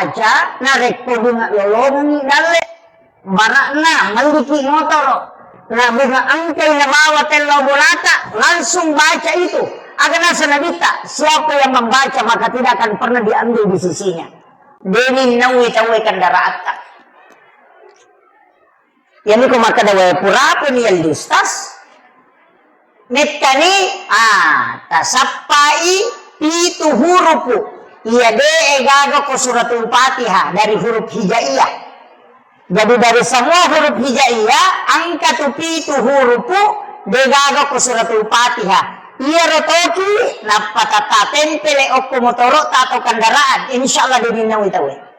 baca narek ko bunga lolong dale barakna maliki motor na bunga angkay na bawa telo bulata langsung baca itu agar nasa nabita siapa yang membaca maka tidak akan pernah diambil di sisinya deni nawi tawi kandaraata yani ko makadawa pura ni eldustas netkani tasappai itu hurufu iya de egaga ko suratul Fatihah dari huruf hijaiyah. Jadi dari semua huruf hijaiyah angka tupi itu hurufu degaga ko suratul Fatihah. Iya rotoki napatata tempele okko motoro tato kendaraan insyaallah dininawi tawe.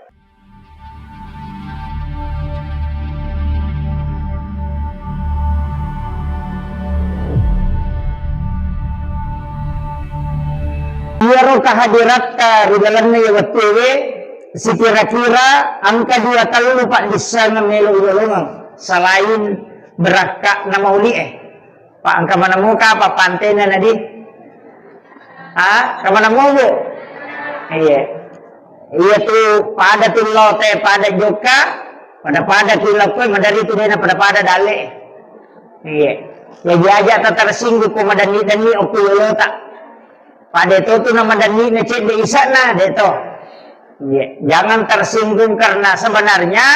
Iyaro kahadirat di dalamnya ya wattewe sekira-kira angka 2 talu pak bisa ngamelo ulolong selain beraka nama uli pak angka mana muka apa pantena nadi kemana mau bu iya tuh pada tulo teh pada joka pada tulo kue madari tu dena pada dale jadi aja tak tersinggung ko madani dani okuyolo tak pada itu tuh nama dani ngecek di isana deto. Jangan tersinggung karena sebenarnya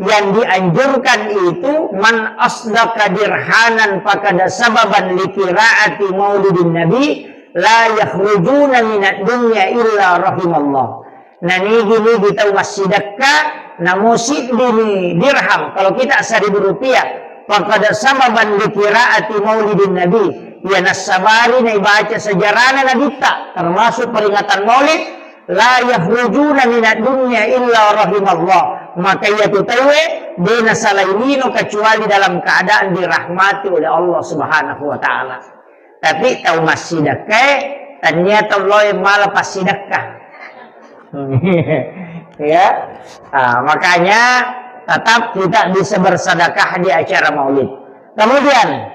yang dianjurkan itu man asdaqa dirhanan faqad sababan li qiraati maulidin nabi la yakhrujuna minad dunya illa rahimallah. Nah ini kita masjidakka namusid dini dirham kalau kita 1.000 rupiah faqad sababan li qiraati maulidin nabi ya nasabari na ibaca sejarahnya nabita termasuk peringatan maulid la yakhrujuna minad dunya illa rahimallah maka ia tutawe dena salainino kecuali dalam keadaan dirahmati oleh Allah Subhanahu wa taala. Tapi tahu masjidakah ternyata Allah malah pasidakah. Ya. Makanya tetap kita bisa bersedekah di acara maulid. Kemudian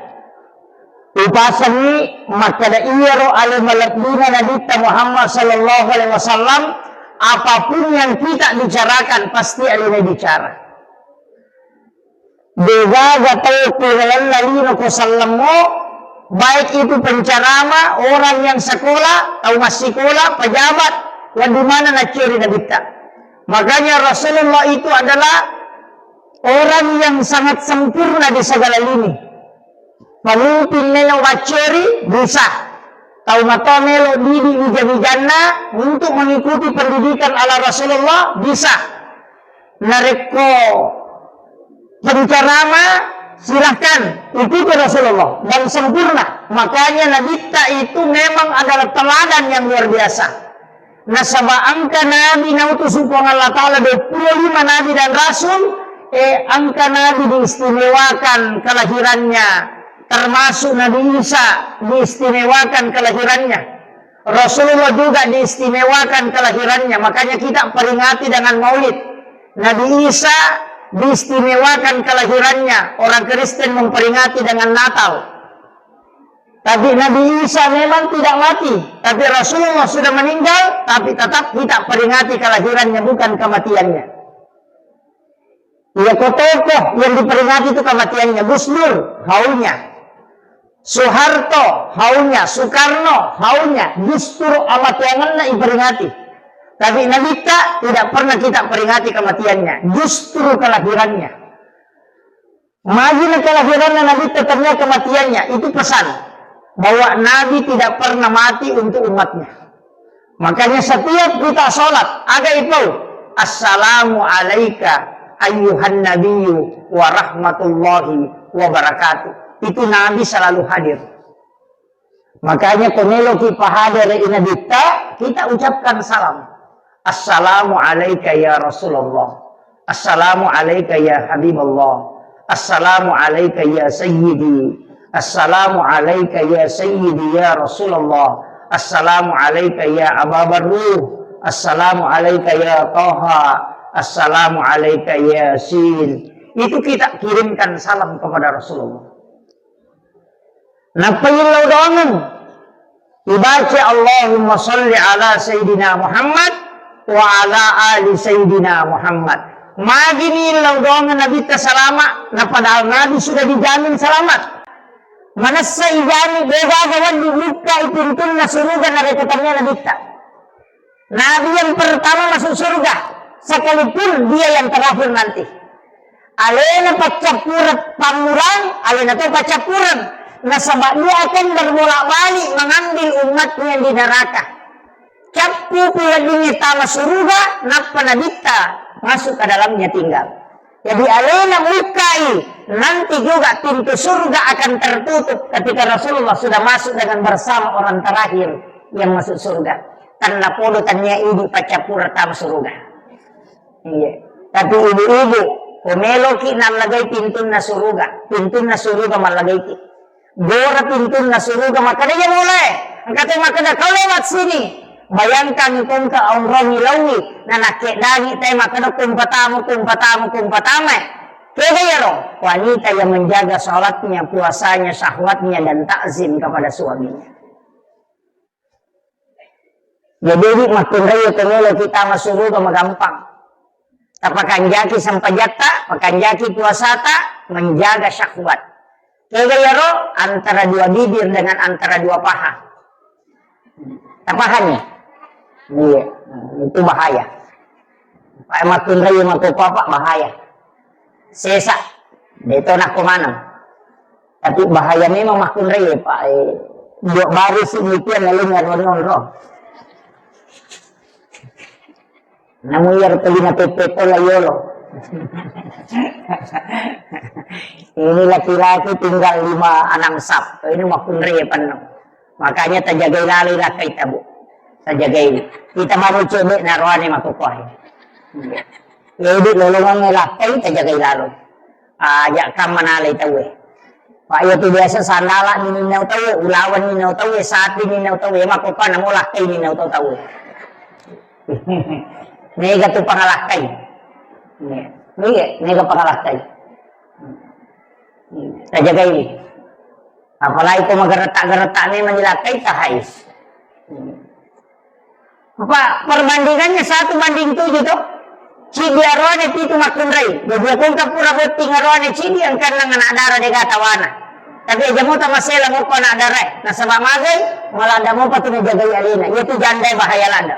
upasani makada iyaro alimalabdina nabita Muhammad sallallahu alaihi wasallam apapun yang kita bicarakan pasti alina bicara bega gatau kilalan lalino ko sallamo baik itu pencerama orang yang sekolah atau masih sekolah pejabat yang dimana nak ciri nabita makanya Rasulullah itu adalah orang yang sangat sempurna di segala lini. Pemimpin nelo waceri bisa tahu mata nelo didi wijawijana untuk mengikuti pendidikan ala Rasulullah bisa nareko pencerama silahkan ikuti Rasulullah dan sempurna makanya nabita itu memang adalah teladan yang luar biasa nasaba angka nabi nautusukong Allah Ta'ala 25 nabi dan rasul angka nabi diistimewakan kelahirannya termasuk Nabi Isa diistimewakan kelahirannya Rasulullah juga diistimewakan kelahirannya makanya kita peringati dengan maulid Nabi Isa diistimewakan kelahirannya orang Kristen memperingati dengan Natal tapi Nabi Isa memang tidak mati tapi Rasulullah sudah meninggal tapi tetap kita peringati kelahirannya bukan kematiannya ya tokoh yang diperingati itu kematiannya Gus Dur haunya Soeharto haunya, Soekarno haunya, justru amatiangannya diperingati. Tapi Nabi tidak pernah kita peringati kematiannya, justru kelahirannya. Majulah kelahirannya Nabi tetapnya kematiannya, itu pesan bahwa Nabi tidak pernah mati untuk umatnya. Makanya setiap kita sholat, agak itu assalamu alaika ayyuhan nabiyyu wa rahmatullahi wa barakatuh. Itu Nabi selalu hadir. Makanya konelo ki pahadir inabita kita ucapkan salam. Assalamu alayka ya Rasulullah. Assalamu alayka ya Habibullah. Assalamu alayka ya Sayyidi. Assalamu alayka ya Sayyidi ya Rasulullah. Assalamu alayka ya Aba Barruh. Assalamu alayka ya Taha. Assalamu alayka ya Yasin. Itu kita kirimkan salam kepada Rasulullah. Napayilaw doangan. Ibaca Allahumma salli ala Sayyidina Muhammad wa ala ali sayyidina Muhammad. Magini lang doang Nabi ta salamat, na padahal Nabi sudah dijamin selamat. Mana sa ijani gagawan di luka ituntun na suruga na rekatannya Nabi ta. Nabi yang pertama masuk surga, sekalipun dia yang terakhir nanti. Alena pacapurat pamurang, alena itu pacapuran. Nasabak dia akan berbolak-balik mengambil umatnya di neraka. Capu puladingnya tama surga, napa nabita masuk ke dalamnya tinggal. Jadi alena mukai, nanti juga pintu surga akan tertutup ketika Rasulullah sudah masuk dengan bersama orang terakhir yang masuk surga. Karena podo tanya ibu pacapurat tama surga. Iya. Tapi ibu-ibu, kumeloki nan lagay pintu na surga malagay ki. Gora pintu na suruga makanya mulai. Ang katong makada kau lewat sini. Bayangkan kung ka umrah nilawi na nakidagi tayo makada kumpatamu. Kaya yaro, wanita yang menjaga salatnya, puasanya, syahwatnya dan takzim kepada suaminya. Jadi makin raya kemelo kita masuruga magampang. Tapakan jaki sampajata, pakan jaki puasata, menjaga syahwat. Kegayaro antara dua bibir dengan antara dua paha. Pahannya. Iya, itu bahaya. Pak makin raya makin papa bahaya. Sesa, itu nak kumanam. Tapi bahaya memang makin raya Pak. Dua baris ini pun ngelingar roh. Namun ya telinga pepe layolo. Ini laki-laki tinggal 5-6 sap. Ini makin raya penuh. Makanya terjaga lali lah kita bu. Terjaga ini. Kita baru coba naruhani makukuh. Jadi lolongan ngelakay terjaga lalu. Ajak kam manalay tawe. Pak itu biasa sandala ninaw tawe, ulawan ninaw tawe, saat ninaw tawe, makukuh na mo lakay ninaw tawe. Nega tu pangalakay. Nega pangalakay. Terjaga ini. Apalagi kung magarata-garata na yung manilakay, kahais. Apa perbandingannya 1:7 tuh. Cidi arwane itu makunray. Jadi kung kapura buting arwane cidi ang kanang nadara de gatawana. Tapi aja mo tamasela mo pa nadara. Nasa mamagay, malanda mo pa tinajagay alina. Itu jandai bahaya landa.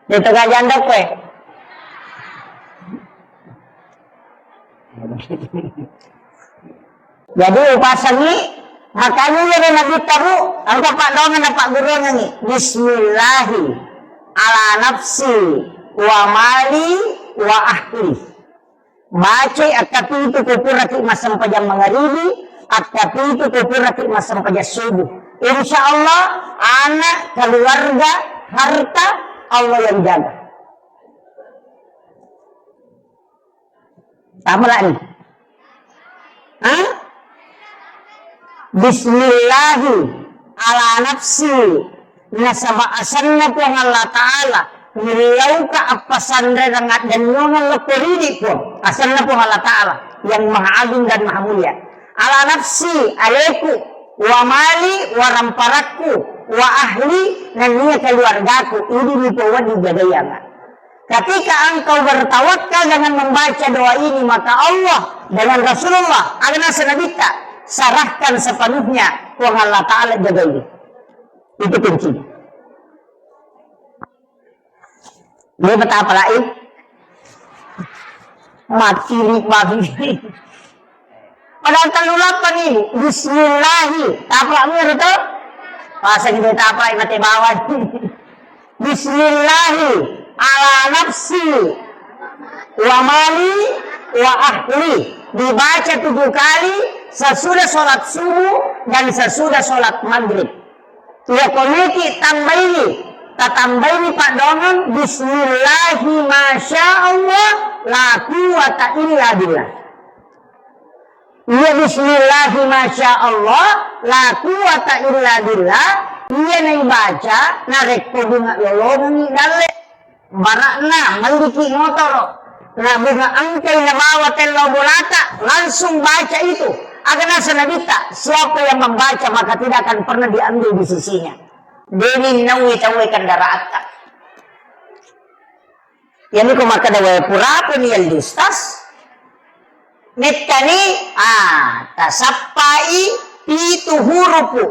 Dito ka janda ko eh. Jadi upasan ini makanya yang Nabi tahu ang kapak dongan na pak guru ni Bismillahi ala nafsi wa mali wa ahli. Baca akapitu kupuraki masam pajam magharibi, akapitu kupuraki masam pajam subuh. Insyaallah anak, keluarga, harta Allah yang jaga. Apa lagi? Bismillahi ala nafsi nasaba asanna po ng Allah Ta'ala nilaw ka apasandre rangat dan nungan lepuridi po asanna po ng Allah Ta'ala yang maha agung dan maha mulia ala nafsi aleku wa mali wa ramparakku wa ahli dan niya keluargaku ini nipawan dijagayangan. Ketika engkau bertawakal dengan membaca doa ini maka Allah dengan Rasulullah agna sanabita sarahkan sepenuhnya kuang Allah Ta'ala jaga ini. Itu kuncinya. Dia betapa apa lagi? Mati bagi. Padahal kalulapan ini Bismillahi. Taprak mo ito? Pasang ito taprak mati bawah. Bismillahi ala nafsi wa mali wa ahli. Dibaca 7 kali sesudah sholat subuh dan sesudah sholat maghrib. Ya komiki tambaini pak dongan Bismillahi masya Allah la quwata illa billah. Ya Bismillahi masya Allah la quwata illa billah. Iya na baca narek ko bunga lolongan ni dale barakna maliki motor. Nah bunga angkay na bawa telo bolata langsung baca itu Agana sanabita, siapa yang membaca maka tidak akan pernah diambil di sisinya. Deni nawi tawi kandaraata. Yang ko maka dawa pura pun yang dustas. Metani tasappai itu hurufu.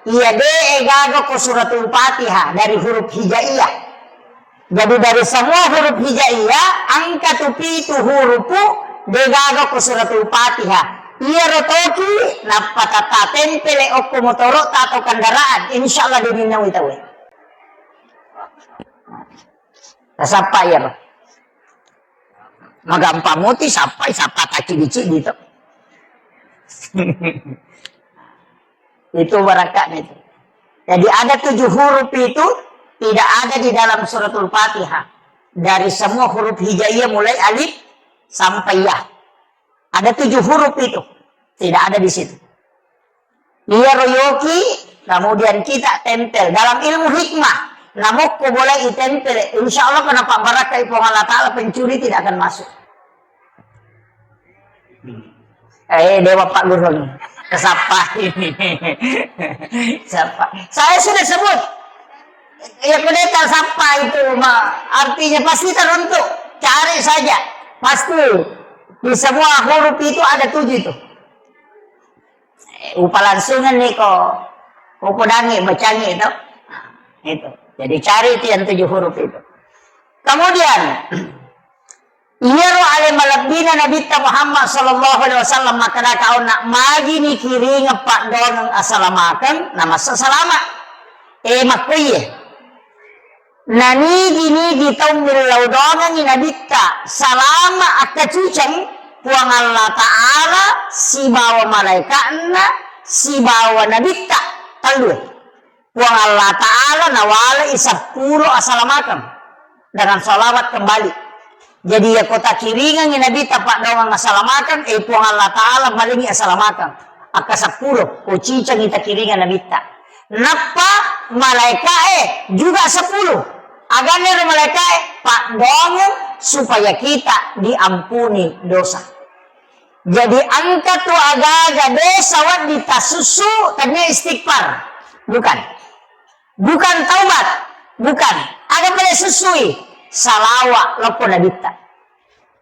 Iya de egaga ko suratul Fatihah dari huruf hijaiyah. Jadi dari semua huruf hijaiyah angka itu hurufu degaga ko suratul Fatihah. Iya rotoki napatata tempele okko motoro tato kendaraan insyaallah dininawi tawe. Tasappai ya, Pak. Magampamuti sampai sapa taci-dici gitu. Itu barakatnya itu. Jadi ada 7 huruf itu tidak ada di dalam suratul Fatihah. Dari semua huruf hijaiyah mulai alif sampai ya. Ada 7 huruf itu. Tidak ada di situ. Dia royoki, kemudian kita tempel. Dalam ilmu hikmah, namuk ko boleh ditempel. Insya Allah kenapa barakah ibu Allah Ta'ala pencuri tidak akan masuk. Dewa Pak Guru nih. Kesapa ini. Siapa? Saya sudah sebut. Ya pendeta sapa itu artinya pasti teruntuk. Cari saja. Pasti. Di semua huruf itu ada 7 itu. Upalangsungan nih kok. Kukudangi, bacangi itu. Itu. Jadi cari itu yang 7 huruf itu. Kemudian. Iyaro ale malabina Nabi Muhammad sallallahu alaihi wasallam maka kau nak magi ni kiri ngepak donang asalamakan nama sasalama makuye nani gini gitau milau donang ni Nabi salama akacucang puang Allah Ta'ala si bawa malaikatna si bawa Nabi talu puang Allah Ta'ala nawala isapuro asalamakan dengan salawat kembali. Jadi ya kota kiringan yang Nabi tapak doang asalamakan, puang Allah Ta'ala malingi asalamakan. Aka 10, kucicang kita kiringan Nabi tak. Napa malaikat juga 10. Aganir malaikat pak doang supaya kita diampuni dosa. Jadi angka tu aga-aga dosa wad ditasusu tanya istighfar. Bukan taubat. Bukan. Aga boleh susui. Salawat lopon nabita.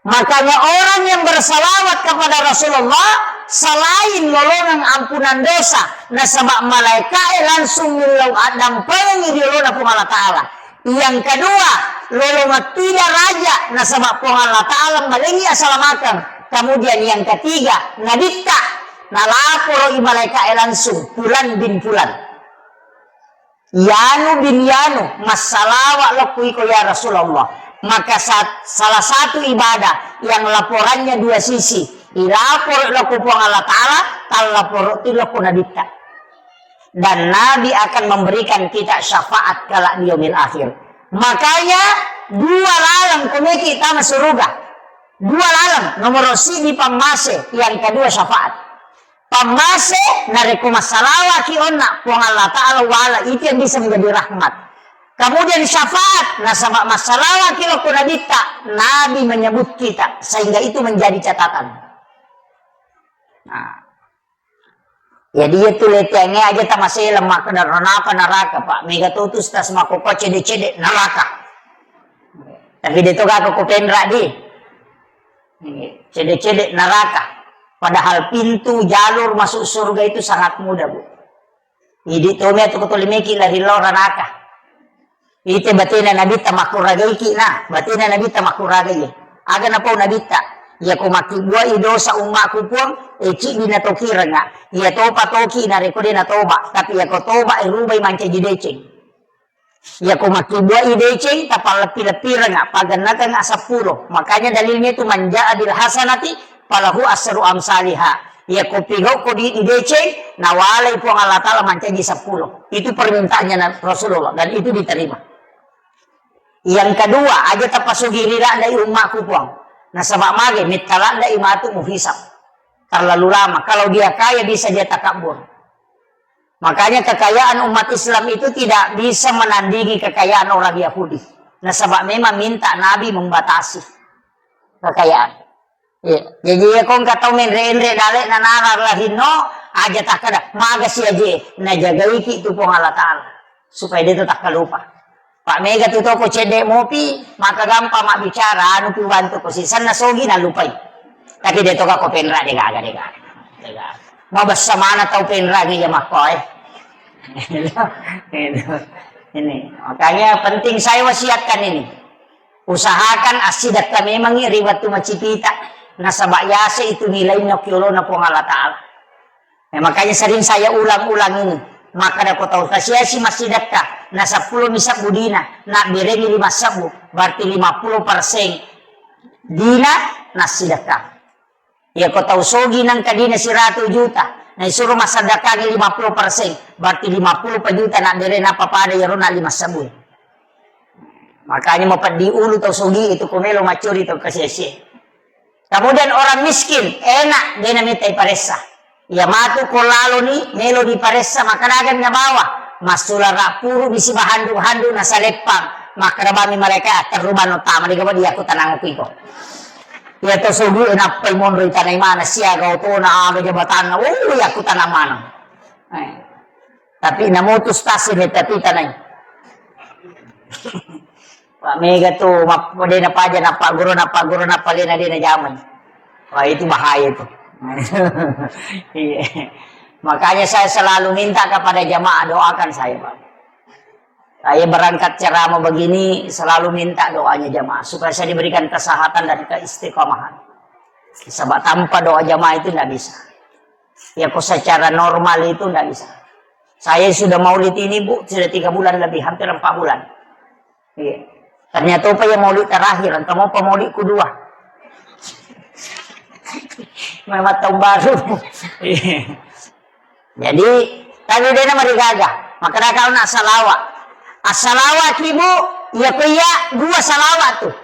Makanya orang yang bersalawat kepada Rasulullah selain golongan ampunan dosa, nasabak malaikat langsung milau adam pengi di lona pun Allah Ta'ala. Yang kedua, lolongan tidak raja nasabak pun Allah Ta'ala malingi asalamakan. Kemudian yang ketiga, nabita nalaporo i malaikat langsung Fulan bin Fulan. Yanu bin Yanu masalawat lokui ko ya Rasulullah. Maka salah satu ibadah yang laporannya 2 sisi. Ilapor loku puang Allah Ta'ala, tal lapor itu loku nabita. Dan Nabi akan memberikan kita syafaat kala di yaumil akhir. Makanya 2 lalang kumiki kita surga. 2 lalang nomor si di pamase, yang kedua syafaat. Pamase nariku masalah kionna puang Allah Ta'ala wala itu yang bisa menjadi rahmat. Kemudian syafaat nasabak masalah kilo kunabita Nabi menyebut kita sehingga itu menjadi catatan. Nah, ya dia tuh letengnya aja tak masih lemak kena neraka Pak. Mega tutus tas makoko cedek neraka. Tapi dia tuh gak kupendra di cedek neraka. Padahal pintu jalur masuk surga itu sangat mudah, Bu. Jadi tome tu kutulimeki lari lora naka. Ite batina Nabi tamakuragay kina, batina Nabi tamakuragay. Aga na po Nabi ta. Ya kumakibwa idosa umma kupuang, cik binatokira nga. Ya topa toki na rekode na toba, tapi ya ko toba irubay manca jideceng. Ya kumakibwa ideceng tapal lepi-lepira nga, paganatan nga 10. Makanya dalilnya itu manja adil hasanati palahu asru amsalihah. Ya kupigo ko di ideceng nawalay po ang Allah Ta'ala mancaji 10. Itu permintaannya Rasulullah dan itu diterima. Yang kedua aja tapasugirira dari umatku puang. Nasabak mage mitala dari matu muhisab. Terlalu lama. Kalau dia kaya bisa dia takabur. Makanya kekayaan umat Islam itu tidak bisa menandingi kekayaan orang Yahudi. Nasabak memang minta Nabi membatasi kekayaan. Jadi kung katong menre-enre dali na nararlahin no, aja tak kada maga si aje na jagawi ki itu pong Allah Ta'ala supaya dia tak kalupa. Pak Mega tu ko cedek mopi maka gampang mak bicara anu pi bantu ko sisan na sogi na lupai. Tapi dia to ka ko penra de gaga. Mau bersama tau penra ni ya makoy. Ini makanya penting saya wasiatkan ini. Usahakan asidat kami memang riwat tu macipita. Nasa bayase itu nilai na kilo na po Allah Ta'ala. Makanya sering saya ulang-ulang ini. Maka na ko tahu kasih si masidat ka nasa 10 misak budina na biremi 5 sabu berarti 50% dina nasidat ka. Ya ko tahu sogi nang kadina si 100 juta. Na isuro masadaka ni 50% berarti 50 juta na dire na papada yaro na 5 sabu. Makanya mau diulu tahu sogi itu kumelo macuri tahu kasih. Kemudian orang miskin, enak dia namanya paresa. Ya matu ko lalo ni, melo di paresa, makanagan na bawa. Masula rapuru, bisi bahandu-handu na sa lepang. Makarabami mereka, teruban no tama, di dia aku tanang ko. Ya to sugi, enak pa mon rin tanay mana, siya gaw to na aga jabatan na, aku tanang mana. Tapi namutus tasin, tapi tanay. Pak Mega tuh, dia na paja, na guru na palina dia na jaman. Wah itu bahaya tuh. Makanya saya selalu minta kepada jamaah doakan saya, Pak. Saya berangkat ceramah begini selalu minta doanya jamaah supaya saya diberikan kesehatan dan keistiqomahan. Sebab tanpa doa jamaah itu tidak bisa. Ya kok secara normal itu tidak bisa. Saya sudah maulid ini Bu, sudah 3 bulan lebih, hampir 4 bulan. Iya. Ternyata apa yang maulid terakhir, kamu apa maulid kedua? Memang tahun baru. Jadi, tadi dia nama digagah. Maka kalau nak salawat. As-salawat ibu, ya kuya 2 salawat tuh.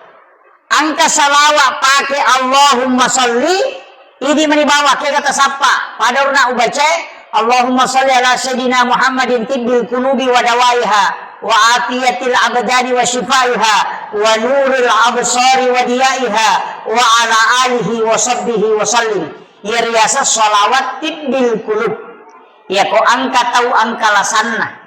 Angka salawat pakai Allahumma sholli, ini menibawa ke kata sapa. Pada orang ubaca, Allahumma sholli ala sayyidina Muhammadin tibbil qulubi wa dawaiha. Wa afiyatil abdani wa shifaiha wa nuril absari wa diyaiha wa ala alihi wa sahbihi wa sallim. Ya riasa sholawat tibbil qulub. Ya ko angka tahu angka lasanna.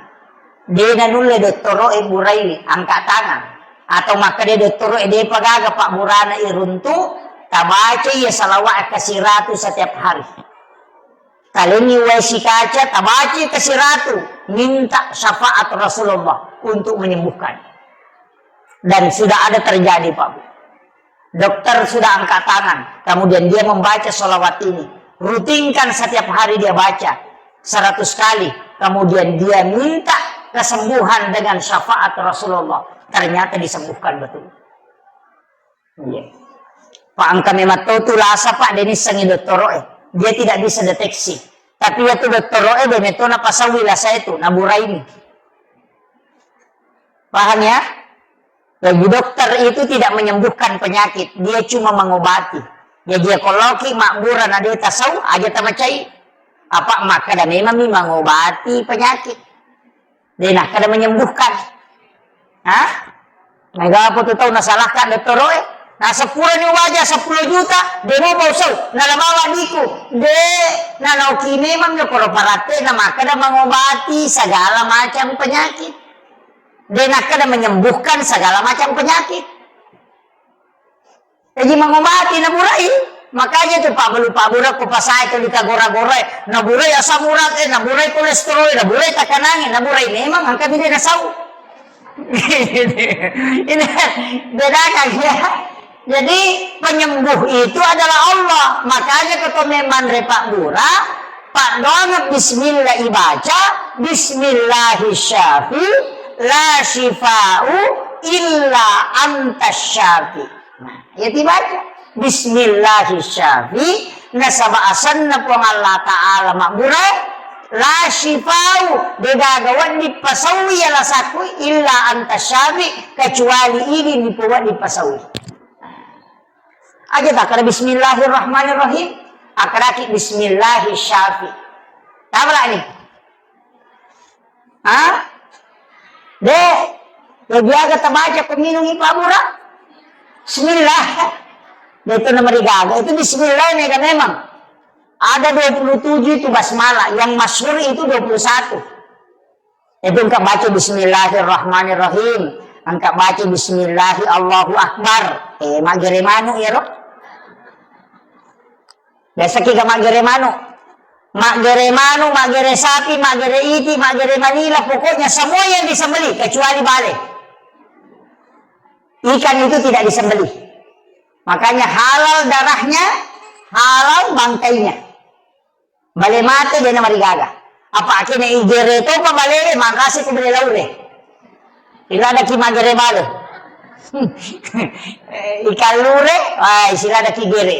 Dia nulle doktoro Buraili angka tangan atau maka dia doktoro dia pagaga Pak Burana iruntu tabaca ya salawat kasiratu setiap hari. Kali ini wesi kaca tabaca kasiratu minta syafaat Rasulullah untuk menyembuhkan. Dan sudah ada terjadi Pak Bu. Dokter sudah angkat tangan, kemudian dia membaca sholawat ini. Rutinkan setiap hari dia baca 100 kali. Kemudian dia minta kesembuhan dengan syafaat Rasulullah. Ternyata disembuhkan betul. Iya. Pak angka memang tu lasa Pak Denis sangi doktoroe. Dia tidak bisa deteksi. Tapi itu doktoroe bemetona pasawi lasa itu naburai ini. Paham ya? Bagi dokter itu tidak menyembuhkan penyakit, dia cuma mengobati. Ya dia koloki makburan ada tasau aja tamacai. Apa maka dan memang mengobati penyakit. Dia nak kada menyembuhkan. Hah? Mega apa tu tahu nasalahkan dokter roe. Nah 10 ni wajah 10 juta dia mau bausau nalamawa diku. De nanoki memang yo parate na maka dan mengobati segala macam penyakit. Dia nak kada menyembuhkan segala macam penyakit. Jadi mengobati naburai. Makanya tu Pak Burak ko pasay ko lika gora-gora. Naburai asam urat naburai kolesterol, naburai takanangin, naburai memang angka hindi nasaw. Ini bedakan ya. Jadi penyembuh itu adalah Allah. Makanya ketememan Pak Burak, Pak Donat bismillah ibaca, bismillahirrahmanirrahim. La shifa'u illa antas syafi. Nah, ya dibaca. Bismillahirrahmanirrahim. Nasabaasan na po ang Allah Ta'ala makburay. La shifa'u. Digagawan di pasawi alasakoy illa antas syafi. Kecuali ini di puwa di pasawi. Aja tak kada bismillahirrahmanirrahim. Akaraki bismillahirrahmanirrahim. Tabra ini. Hah? Dek, ya biaga tabaca peminungi Pak Burak. Bismillah. Itu nama digaga. Itu bismillah nih kan memang. Ada 27 itu basmalah. Yang masyhur itu 21. Itu engkau baca bismillahirrahmanirrahim. Engkau baca bismillahi Allahu Akbar. Magere manu ya roh. Biasa kita magere manu. Magere manu, magere sapi, magere iti, magere manila. Pokoknya semua yang disembelih. Kecuali bale. Ikan itu tidak disembelih. Makanya halal darahnya, halal bangkainya. Bale mate dia nama digaga. Apa akhirnya igere itu apa bale? Makasih ku beli laure. Ila ada ki magere bale. Ikan lure, sila ada ki gere.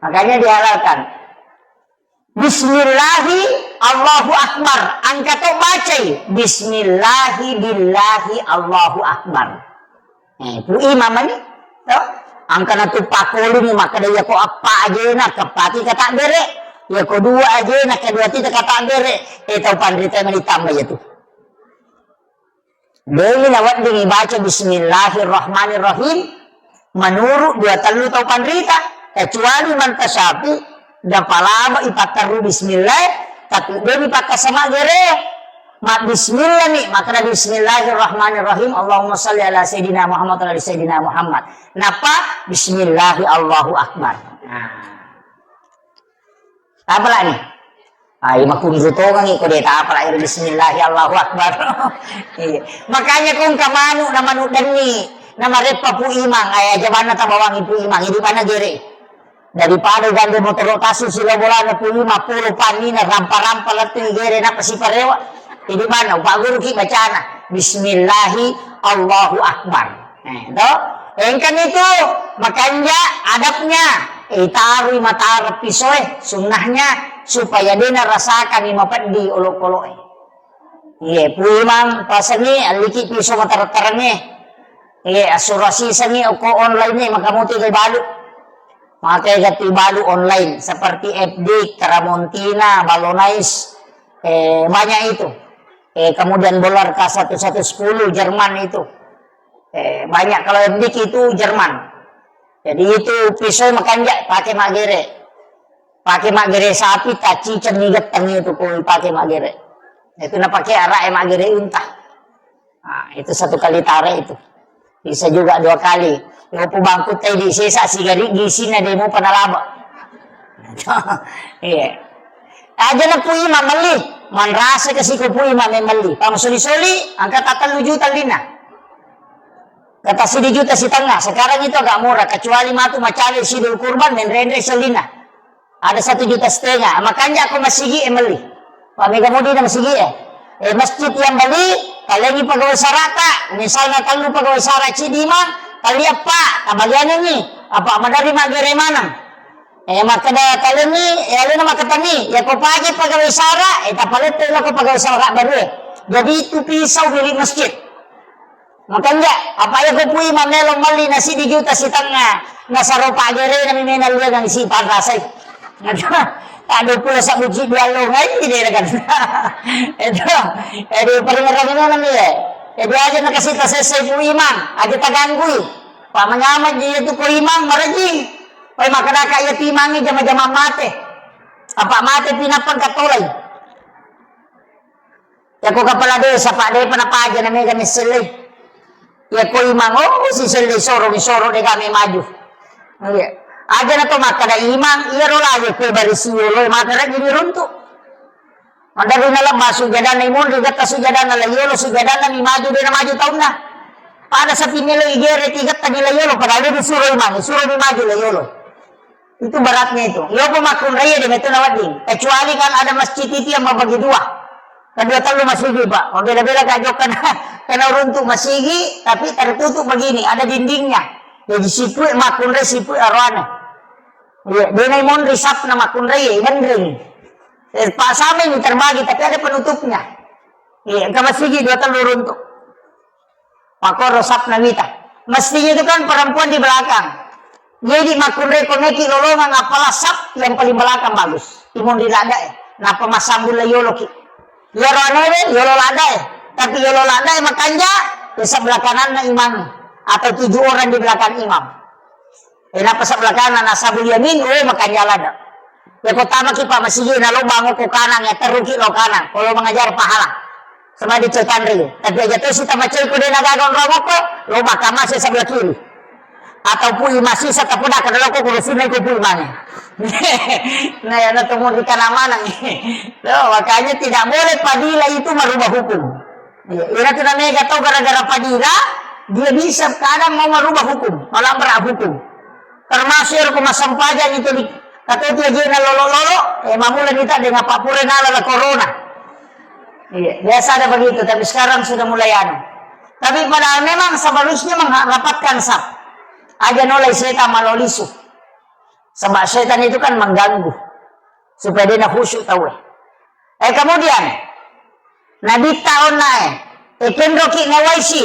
Makanya dihalalkan. Bismillahi Allahu Akbar. Angkat tu baca. Bismillahi billahi Allahu Akbar. Pu imam ni. Angkat na tu pakulu ni maka dia ko apa aja nak kepati kata bere. Ya ko dua aja nak kedua ti kata bere. Tahu pandrita mani tambah ya tu. Dili lawat ding baca bismillahirrahmanirrahim. Menurut dua telu tahu pandrita. Kecuali mantasapi dan palama ipataru bismillah tapi dia dipakai sama gere mak bismillah nih maka bismillahirrahmanirrahim Allahumma shalli ala sayyidina Muhammad wa ala sayyidina Muhammad napa bismillahi Allahu Akbar. Apa lah nih makun zutongan iko deta apa lah bismillahi Allahu Akbar. Makanya kung kamanu na manu dani nama repa pu imang ay jabana ta bawang ipu imang di mana gere daripada ganda motor rotasi sila bola na puli 50 panina rampa-rampa latu igere na pasiparewa di mana Pak Guru ki bacana bismillahi Allahu Akbar. Itu engkan itu makanya adabnya itaruh mata pisoy sunnahnya supaya dia rasakan imapat di olok-olok. Iya puimang pasani aliki piso mata-tarangnya asurasi sangi ko online maka mo tigay balu. Makanya gati balu online seperti FD, Tramontina, Balonais, banyak itu. Kemudian Bolar K1110 Jerman itu. Banyak kalau FD itu Jerman. Jadi itu pisau makanya pakai magere. Pakai magere sapi taci cenigat tangi itu pun pakai magere. Itu na pakai arah magere untah. Nah, itu satu kali tarik itu. Bisa juga 2 kali. Yung po bangkot tayo di sisa, sigari, gisin na di mo panalaba. Iya. Aja na po ima, mali. Manrasa kasi ko po ima, may mali. Pamasuli-suli, ang katatalu juta lina. Katasidi juta si tanga. Sekarang itu agak murah. Kecuali matu macali sidul kurban, menrendre sa lina. Ada 1,5 juta. Makanya ako masigi, mali. Pamega mo din na masigi masjid yang bali, kalian pagawai sarata. Misalnya kalau pagawai sarat Cidimang, kali apa? Kabagian ini apa madari magere manang. Maka dah kali ni, alin nama katani, ya ko pagi pagawai sara, tapalit lo ko pagawai sara baru. Jadi itu pisau milik masjid. Makanya apa ya ko pui mamelo mali nasi di juta si tanga, nasaro pagere na minal dia ng si parasay. Ada pula sak uji dua longai di daerah kan. Itu peringatan mana nih? Jadi aja nak kasih tasesay po imang, aja taganggui. Pamanyaman dia tu po imang maraji. Pay makadaka ya timangi jama-jama mate. Apa mate pinapang katulay. Ya ko kapala de sa pa de panapaja na may kami silay. Ya ko imang si silay soro de kami maju. Iya. Aja na to makada imang iro lagi ko barisiyo makada gini runtu. Madali na lang masugadan na imon, rigat na sugadan na layolo, sugadan na mimaju din na maju taon na. Para sa pinilo igere, tigat na nila yolo, padali din suro imang, suro mimaju layolo. Itu beratnya itu. Yo po makunraya din, ito nawad din. Kecuali kan ada masjid itu yang mabagi dua. Kedua talo masigi pak. O bela-bela kajok ka na, kena runtuk masigi, tapi tertutup begini, ada dindingnya. Jadi sipui makunraya, sipui arwana. Dia na imon risap na makunraya, ibandring. Pak sama ini terbagi tapi ada penutupnya. Iya, ke masjid 2 telur untuk. Pakor rosap nawita. Masjid itu kan perempuan di belakang. Jadi makunre koneki lolongan apalah sap yang paling belakang bagus. Timon di lada napa masambul yolo ki. Yolo nebe yolo lada tapi yolo lada makanya di sebelah kanan na imam atau 7 orang di belakang imam. Napa sebelah kanan asabul yamin, makanya lada. Ya kota kita masih na lo bangun ko kanan ya teruki lo kanan. Kalau mengajar pahala. Sama di cetandri. Tapi aja tuh kita macam ko din nagagon ramo ko, lo baka masih sebelah kiri. Atau pui masih sa tapon na kadalo ko kuno sinay ko pui mana. Nah ya natunggu di kanan mana. Makanya tidak boleh padila itu merubah hukum. Ina tu namanya tahu gara-gara padila dia bisa kadang mau merubah hukum, malah berubah hukum. Termasuk rumah sampajan itu di kata dia gina lolo-lolo, mamulan kita dengan Pak Pure nala corona. Iya, biasa ada begitu, tapi sekarang sudah mulai anu. Tapi padahal memang seharusnya merapatkan sab. Aja nolai setan malolisu. Sebab setan itu kan mengganggu. Supaya dia khusyuk tahu. Kemudian Nabi tahun naik, Kendroki Nawaisi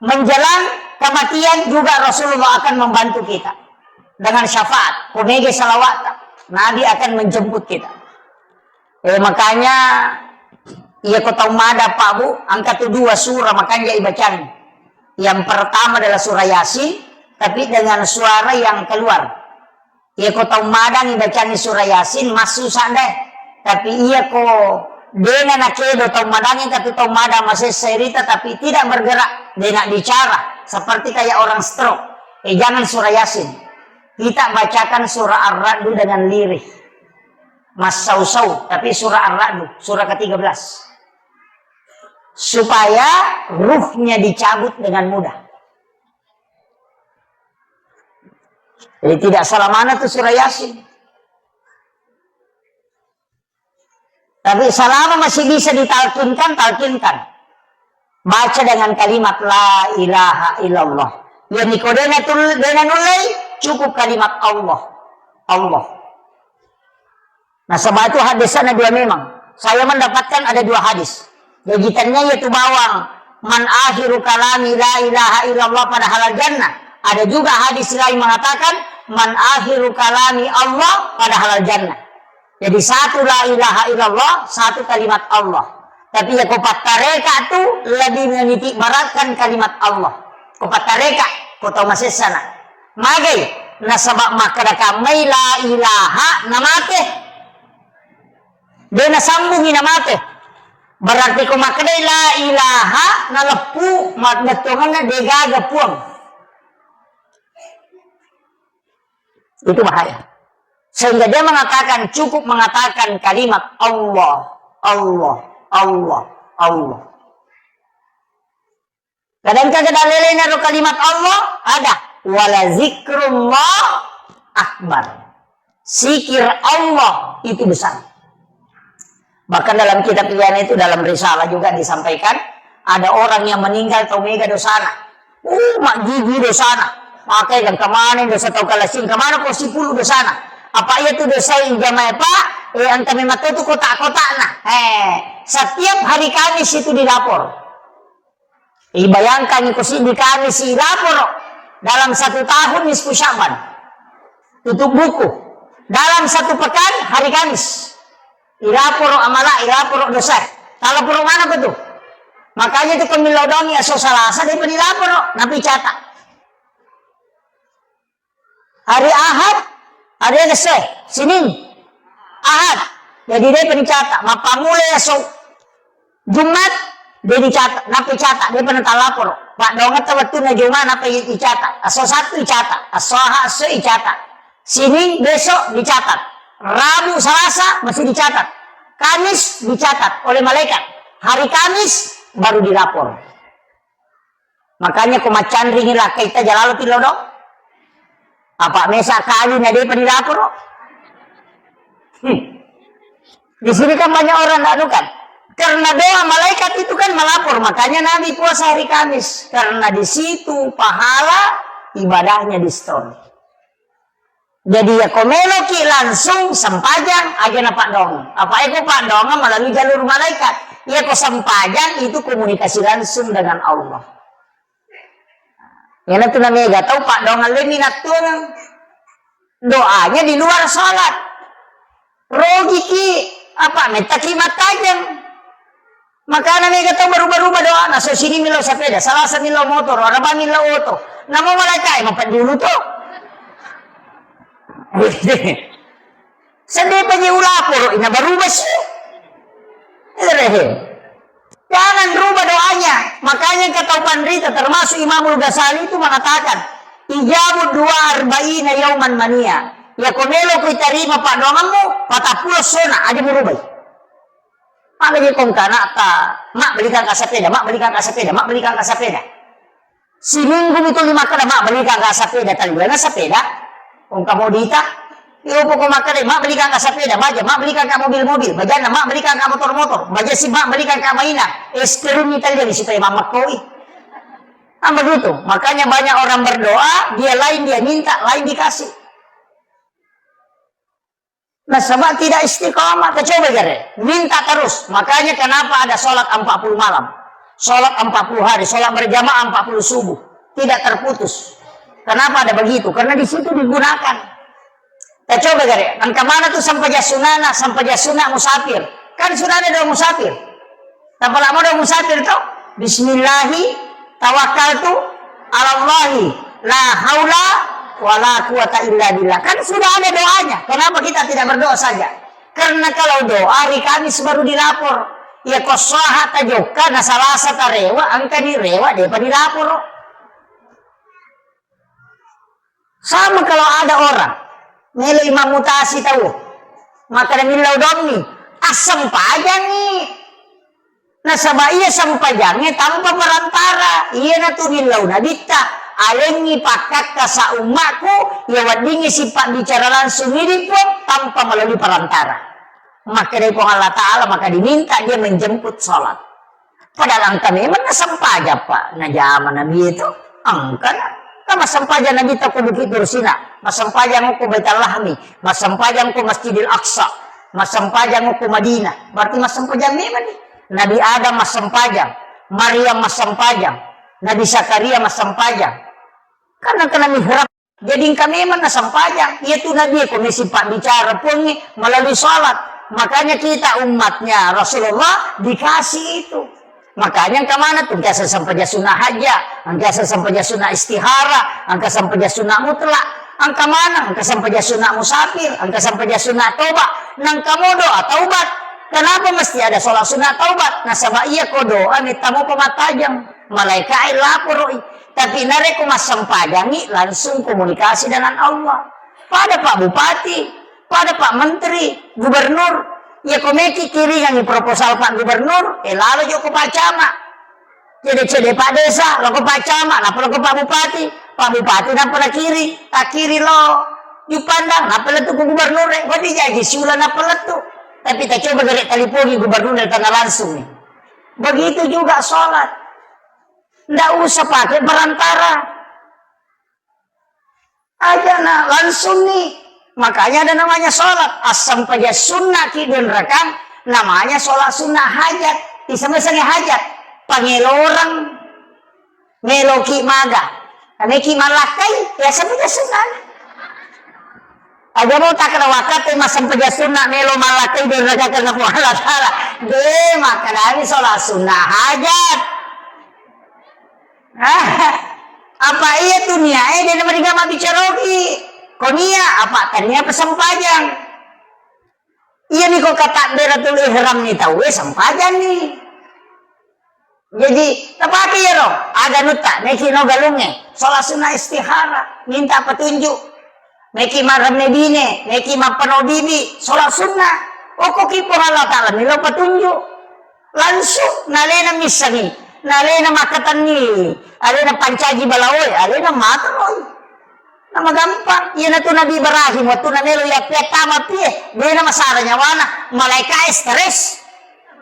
menjelang kematian juga Rasulullah akan membantu kita dengan syafaat, kunege salawat. Nabi akan menjemput kita. Makanya ia kota umada Pak Bu, angkat 2 surah makanya ibacaan. Yang pertama adalah surah Yasin, tapi dengan suara yang keluar. Ia kota umada ibacaan surah Yasin masuk sandai, tapi ia ko dengan akedo tau madangin tapi tau mada masih cerita tapi tidak bergerak, dia nak bicara seperti kayak orang stroke. Jangan surah Yasin. Kita bacakan surah Ar-Ra'd dengan lirih. Mas Sausau, tapi surah Ar-Ra'd, surah ke-13. Supaya ruhnya dicabut dengan mudah. Jadi tidak salah mana tuh surah Yasin. Tapi selama masih bisa ditalkinkan, talkinkan. Baca dengan kalimat la ilaha illallah. Yang nikodena dengan nulai cukup kalimat Allah. Allah. Nah sebab itu hadisnya 2 memang. Saya mendapatkan ada 2 hadis. Jajitannya yaitu bawang. Man akhiru kalami la ilaha illallah pada halal jannah. Ada juga hadis lain mengatakan man akhiru kalami Allah pada halal jannah. Jadi 1 la ilaha illallah, 1 kalimat Allah. Tapi ya kopat tareka tu lebih menitik beratkan kalimat Allah. Kopat tareka, kau tahu masih sana. Magai, nasabak makadaka may la ilaha namate. Dia nasambungi namate. Berarti kau makadai la ilaha nalepu matbetungan na degaga puang. Itu bahaya. Sehingga dia mengatakan, cukup mengatakan kalimat Allah, Allah, Allah, Allah. Kadang-kadang ada naruh kalimat Allah, ada. Wala zikrullah akbar. Zikir Allah itu besar. Bahkan dalam kitab Iyana itu, dalam risalah juga disampaikan, ada orang yang meninggal tau mega dosana. Mak gigi dosana. Pakai dan kemana dosa tau kalasin, kemana kau 10 dosana. Apa itu dosa yang jamai Pak? Antara mata itu kotak-kotak nah. Setiap hari Kamis itu dilapor. Bayangkan itu di Kamis dilapor. Dalam 1 tahun nisfu Syaban. Tutup buku. Dalam 1 pekan hari Kamis. Dilapor amala, dilapor dosa. Kalau puro mana betul? Makanya itu kemilodongi aso salasa dia dilapor. Nabi catat. Hari Ahad ada yang Senin, Ahad, jadi dia pencatat. Mapamule so Jumat dia dicatat, napi catat, dia penental lapor. Pak dongat waktu na Jumat napi dicatat. Aso 1 dicatat, aso aso dicatat. Senin besok dicatat. Rabu Selasa masih dicatat. Kamis dicatat oleh malaikat. Hari Kamis baru dilapor. Makanya kumacan ringilah kita jalalo tilodo. Apa mesa kali na dia penilapor? Di sini kan banyak orang tak kan? Karena doa malaikat itu kan melapor, makanya Nabi puasa hari Kamis. Karena di situ pahala ibadahnya di store. Jadi ya komeloki langsung sempajang aja na Pak Dong. Apa itu Pak Dong melalui jalur malaikat? Ya kok sempajang itu komunikasi langsung dengan Allah. Yang itu namanya gak tahu Pak Dong minat tuh doanya di luar sholat. Rogi ki apa metakimat tajam. Maka namanya gak tahu berubah-ubah doa. Nah so sini milo sepeda, salah milo motor, orang milo auto. Namun malaikat emang dulu tuh. Sedih penyi ulapor, ina berubah sih. Jangan rubah doanya. Makanya kata Pandrita termasuk Imamul Ghazali itu mengatakan, ijabud 42 yauman mania. Ya komelo ku terima pak doanganmu, patah puluh sona aja berubah. Makanya kong kanata, mak belikan ka sepeda, mak belikan ka sepeda, mak belikan ka sepeda. Si minggu itu 5 kali mak belikan ka sepeda, tali bulan sepeda. Kong kamodita, iyo po kumakari, mak belikan ka sepeda, baja, mak belikan ka mobil-mobil, bajana, mak belikan ka motor-motor, baja si mak belikan ka mainan, eskerum Italia di supaya mamak koi. Nah begitu, makanya banyak orang berdoa, dia lain dia minta, lain dikasih. Nah sebab tidak istiqomah, coba gare, minta terus. Makanya kenapa ada sholat 40 malam, sholat 40 hari, sholat berjamaah 40 subuh, tidak terputus. Kenapa ada begitu? Karena di situ digunakan. Kita coba gare, dan kemana tuh sampai sunana, sampai sunah musafir. Kan sudah ada dong musafir. Tanpa lama dong musafir tuh. Bismillahi tawakkaltu alallahi la haula wala quwata illa billah. Kan sudah ada doanya. Kenapa kita tidak berdoa saja? Karena kalau doa hari Kamis baru dilapor. Ya kosoha tajoka na salasa tarewa angka direwa depa dilapor. Sama kalau ada orang melo imam mutasi tahu. Maka milau domni asam pajang nih. Nah sabah iya sampajangnya tanpa perantara. Iya na tu milau nadita. Alengi pakat kasa umatku ya wadingi sifat bicara langsung mirip pun tanpa melalui perantara. Maka dari Allah Ta'ala maka diminta dia menjemput sholat. Padahal angka memang nasampaja pak. Nah zaman Nabi itu angka nah masampaja Nabi tak Bukit Dursina, masampaja ko Baitul Lahmi, masampaja ko Masjidil Aqsa, masampaja ko Madinah. Berarti masampaja memang nih. Nabi Adam masampaja, Maryam masampaja, Nabi Zakaria masampaja. Karena kena mihrab, jadi kami mana sampajang, yaitu Nabi komisi pak bicara pun melalui sholat. Makanya kita umatnya Rasulullah dikasih itu. Makanya kemana tuh? Angka sampajah sunnah haja, angka sampajah sunnah istihara, angka sampajah sunnah mutlak. Angka mana? Angka sampajah sunnah musafir, angka sampajah sunnah taubat. Nang kamu doa taubat. Kenapa mesti ada sholat sunnah taubat? Nah sama iya ko doa nih tamu pematajang, malaikat lapor. Tapi nareku mas sampajangi langsung komunikasi dengan Allah. Pada Pak Bupati, pada Pak Menteri, Gubernur, ya komeki kiri yang proposal Pak Gubernur, lalu juga Pak Camat. Jadi Pak Desa, lo ke Pak Camat, lapor ke Pak Bupati. Pak Bupati napala kiri, tak kiri lo. Di pandang, napala tuh ke Gubernur, kok dijaji siulan napala tuh. Tapi tak coba dari teleponi Gubernur dari tanah langsung nih. Begitu juga sholat. Nggak usah pakai perantara. Aja nah langsung nih. Makanya ada namanya sholat. Asam paja sunnah kidun rekam. Namanya sholat sunnah hajat. Isama-isama hajat. Pangelo orang. Meloki maga. Kaneki malakai. Ya sampai sunnah. Aja mau tak kena wakat. Masam paja sunnah. Melo malakai. Dan rekam kena Allah Ta'ala. Deh maka dari sholat sunnah hajat. Apa iya tuh nia dia mereka mah bicarogi konia apa tadinya pesampajang iya nih kok kata Beratul Ihram nih tahu sampajang nih jadi tapi ya roh ada nuta neki no galungnya sholat sunnah istihara minta petunjuk neki maram nebine neki mapanodibi sholat sunnah kok kipo Allah Ta'ala nilo petunjuk langsung nalena misani nalena makatan ni, alena pancaji balawoy, alena mataroy. Nama gampang, iya na to Nabi Ibrahim, waktu na nelo ya tama pie, dia na masaranya wana, malaikat stres,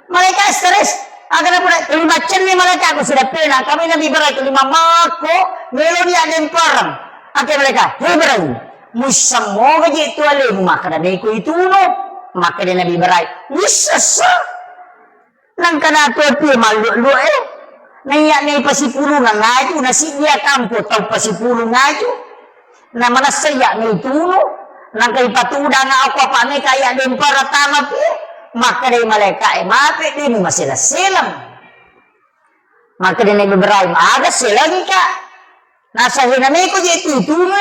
malaikat stres. Agar na 5 cen ni malaikat ko sudah pena, kami Nabi Ibrahim 5 mako, nelo ni adem parang. Ake malaikat, hey Ibrahim, musang mo gaji itu alem, maka na ko itu no, maka na Nabi Ibrahim, musasa, nang kanato pie malu Naiya na ipasipulo nga ngayo, nasigya kampo, tau pasipulo ngayo, na manasaya na ituno, nang kay patuda nga ako pa may kaya din para tama pi, makaday malay mapi din masila-silang. Makaday na Ibrahim, aga silang ka, nasa hinamay ko di ituno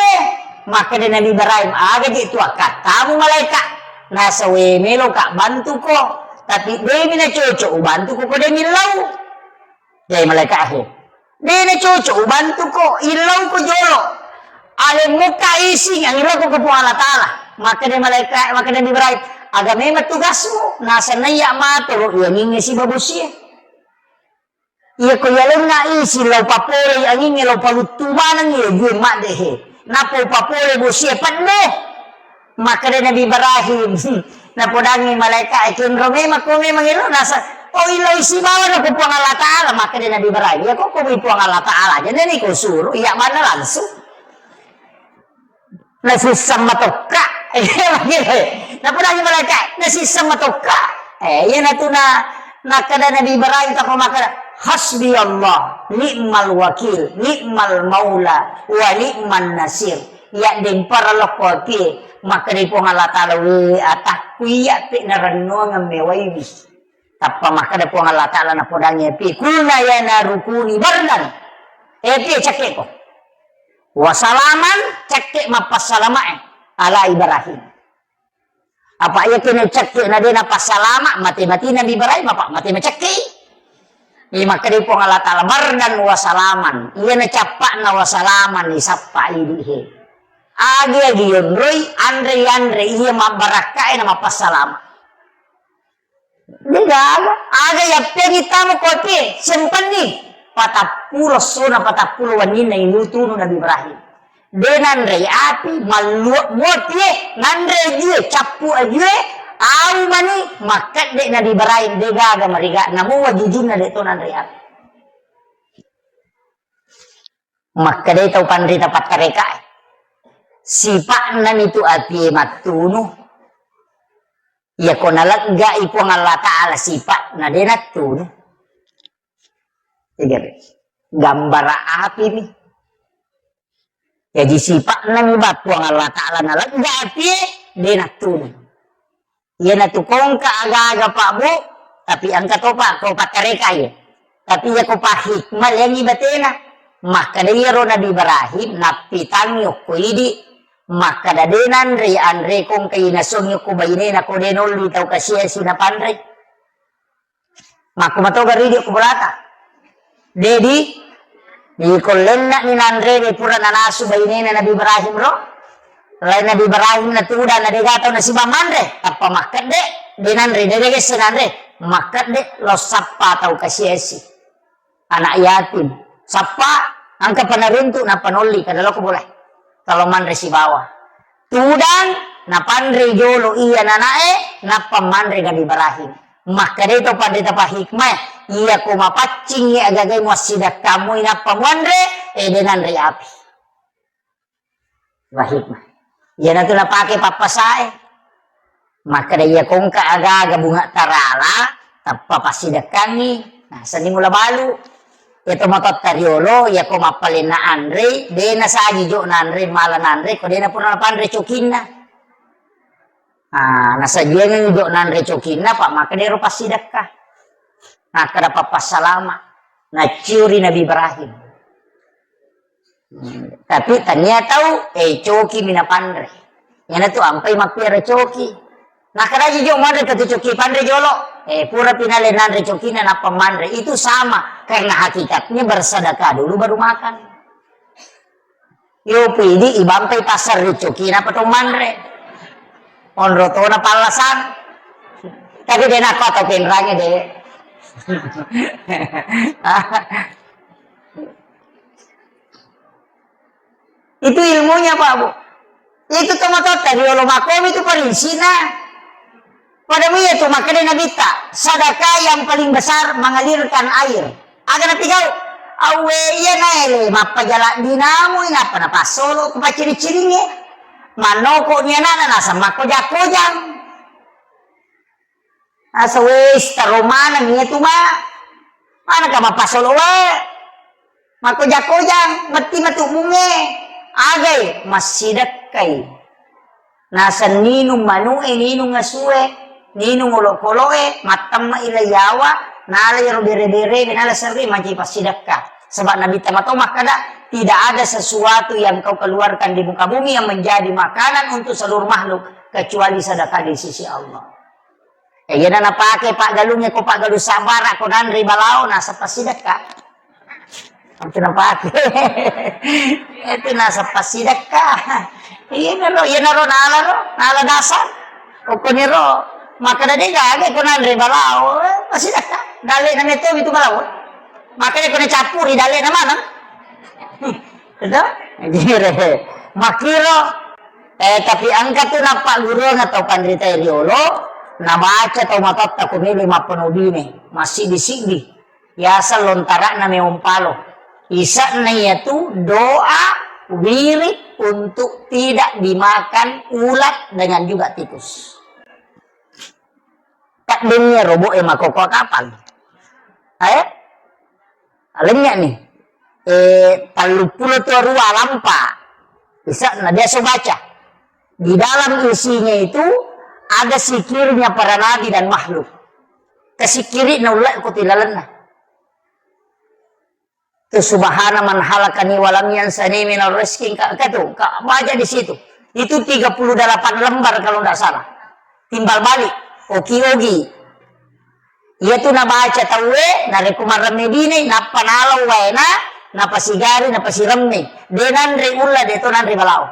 maka dia Nabi Ibrahim aga itu katamu malaikat nasa melo kak bantu ko tapi demi na cocok bantu ko demi lau jadi malaikat akhir dia na cocok bantu ko ilau ko jolo ale muka ising ang ilau ko po Allah Ta'ala maka dia malaikat maka Nabi Ibrahim aga memang tugasmu nasa naya matoro yang ingin si babusia iya ko yalang na isi lau papore ang ingin lau palutumanan niya gue mak dehe napo papole busia padne maka dia Nabi Ibrahim napodangi malaikat ikin rome mako memang ilo nasa oh ilo isi bawa na kupuang Allah Ta'ala maka dia Nabi Ibrahim ya kok kupuang Allah Ta'ala jadi ini ko suruh iya mana langsung nasisam matoka napodangi malaikat nasisam matoka iya na to na kada Nabi Ibrahim tako maka hasbi Allah ni'mal wakil ni'mal maula wa ni'man nasir ya den para lokopi maka di pong Allah Ta'ala we atak kuya pi naranno nga mewaybi tappa maka di pong Allah Ta'ala na podangnya pi kulna ya narukuni bardan pi cakke ko wasalaman cakke mapasalama ala Ibrahim apa ya kini cakke na din pasalama mati-mati Nabi Ibrahim apa mati macakke maka di pong Allah Ta'ala bardan wasalaman iya na capak na wasalaman ni sappa idihe agi yun roy andre iya mabarakain na mapasalama digaga aga yapeng itamo kopi simpan ni patapulo suna patapulo wanina inutu no Nabi Ibrahim denandre api maluot motie nandre jue capu ajue au mani makat dek Nabi Ibrahim degaga mariga namu wajujun na dek to nandre api maka dek tau pandri dapat kareka sipak nan itu api matunu ya ko nalagga ipo ng Allah Ta'ala sipak na dinatunu sige gambara api ni jadi sipak nan iba po ng Allah Ta'ala nalagga api dinatunu yan natukong ka aga-aga pa mo tapi ang katopa ko patareka ya tapi ya ko pa hikmal yang ibatena maka dayaro Nabi Ibrahim napitang yok ko idi maka dadenan re andre kong kay nasong yung kubayne na ko denol bitaw kasiya sinapanre makumato garidio kubulata dedi di kolen na ni nandre de pura nanasu bayne na Nabi Ibrahim ro lain Nabi Ibrahim na tuda na degato na si Bamandre apa makat de denandre de senandre makat de lo sappa taw kasiya si anak yatim sappa angka panaruntu na panoli kadalo ko boleh kalau mandre si bawah tudang na pandre jolo iya nanae na pamandre Nabi Ibrahim maka dito pandre pa hikmah iya ko mapacing ya agagay mo sidak kamu ina pamandre denandre api wa hikmah iya na to napake papasae maka iya kong kaaga bunga tarala tappa pasidak kami nah sani mula balu ito matot tariolo ya ko mapalin na Andre de na sa agijo na Andre mala na Andre ko de na pura na Andre chokin na nasa dia nga ijo na Andre chokin na pa maka de ro pasidak ka nakada papasalama na ciuri Nabi Ibrahim tapi tanya tahu choki minapandre yan na to ampay magpira choki nakada ijo mandre katu choki pandre jolo pura pinalinan recokina na pamandre itu sama karena hakikatnya bersedekah dulu baru makan yo pidi ibampai pasar recokina patong mandre onroto na palasan tapi dia nak atau penrangnya deh itu ilmunya Pak Bu itu tomatot tadi olo makom itu perinsina pada itu makanya Nabi tak sedekah yang paling besar mengalirkan air. Agar nabi kau awe iya naele mapajala dinamo ina pa napasolo pa ciri-ciringe manoko niya na nasa makojak-kojang asa wes taromana niya tuma mana ka mapasolo we makojak-kojang mati matumunge agay masidak kay nasa ninong manue ninong ngasuwe ninong ulo-kuloe matam mailayawa nalay ro bere-bere binala sarri maji pasidak ka sebab nabi tamato makada tidak ada sesuatu yang kau keluarkan di muka bumi yang menjadi makanan untuk seluruh makhluk kecuali sedekah di sisi Allah. Yan na pakai Pak Galungnya ko Pak Galuh sabar ako nan ribalao nasa pasidekah. Ito na pakai. Ito nasa pasidekah. Yan na ro nala dasar. O kuniro maka na diga ko nan ribalao pasidekah. Dali na itu balaw. Makanya kena capuri dali naman ha. Ito? Dire. Makiro tapi angkat tu na Pak Guru na tau pandrita Riolo na baca tau matot ta kumili mapunubine masih disigi. Yasa lontara na may umpalo. Isa na yaitu doa wirid untuk tidak dimakan ulat dengan juga tikus. Takdimnya robo makoko kapal. Alingnya nih. 32 rua lampa. Bisa nah dia baca. Di dalam isinya itu ada sikirnya para nabi dan makhluk. Kesikiri na ulai ko tilalan na. Tu subhana man halakani walam yansani minal rizqin katu. Baca di situ. Itu 38 lembar kalau tidak salah. Timbal balik. Oki-ogi. Ia tu na baca tawe na rekumar remedine na panalaw na na pasigari na pasiremne. Denan re ulla deto nan re balao.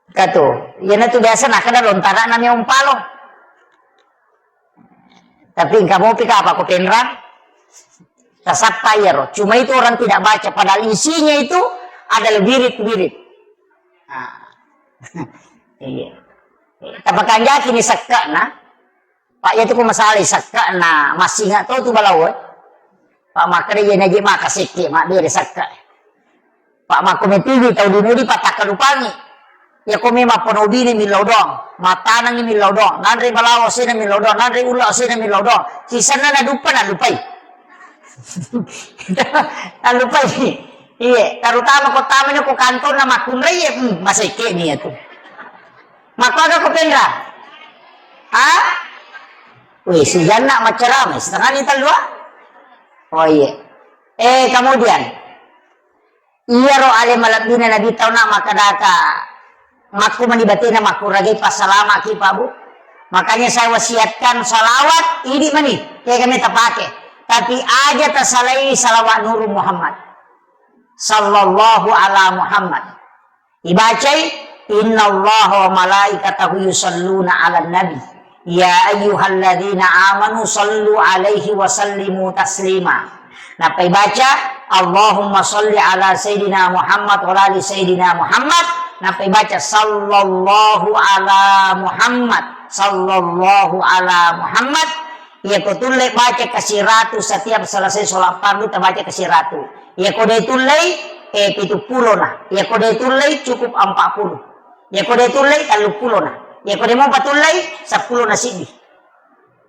Katu. Ia na tu biasa nak kada lontara na may umpalo. Tapi kamu pika apa ko penra? Tasap payero. Cuma itu orang tidak baca. Padahal isinya itu adalah wirid-wirid. Iya. Tapakan yakin ni sakka na. Pak ya tu ko masalah sakka na masih nggak tahu tu balawat. Pak makre ye naji makasiki mak dia sakka. Pak makometigi tahu dinudi pataka lupangi. Ya ko mema ponobini milodong. Matanang ni milodong. Nanri balawo sina milodong. Nanri ulo sina milodong. Kisana na dupa na lupai. Na lupai. Iya, terutama ko tamanyo ko kantor na makunray masike niya tu. Maka ko pendra. Wih, si Jana macerame, setengah ni talua. Oh iya. Kemudian iya ro ale malabina nabi tahu nak makadaka. Maku manibatina maku ragai pasalama ki pabu. Makanya saya wasiatkan salawat ini mani. Kayak kami tak pakai. Tapi aja tersalai salawat Nur Muhammad. Sallallahu ala Muhammad. Dibacai Inna Allah wa malaikatahu yusalluna ala nabi. Ya ayyuhalladzina amanu sallu alaihi wa sallimu taslima. Napai baca Allahumma salli ala Sayyidina Muhammad wa ali Sayyidina Muhammad. Napai baca sallallahu ala Muhammad. Sallallahu ala Muhammad. Ya kutulai baca kasih ratu setiap selesai sholat fardu terbaca kasih ratu. Ya kode tulai 70 nah. Ya kode tulai cukup 40. Ya kode tulai 30 nah. Ya kode mau patulai 10 na sidi.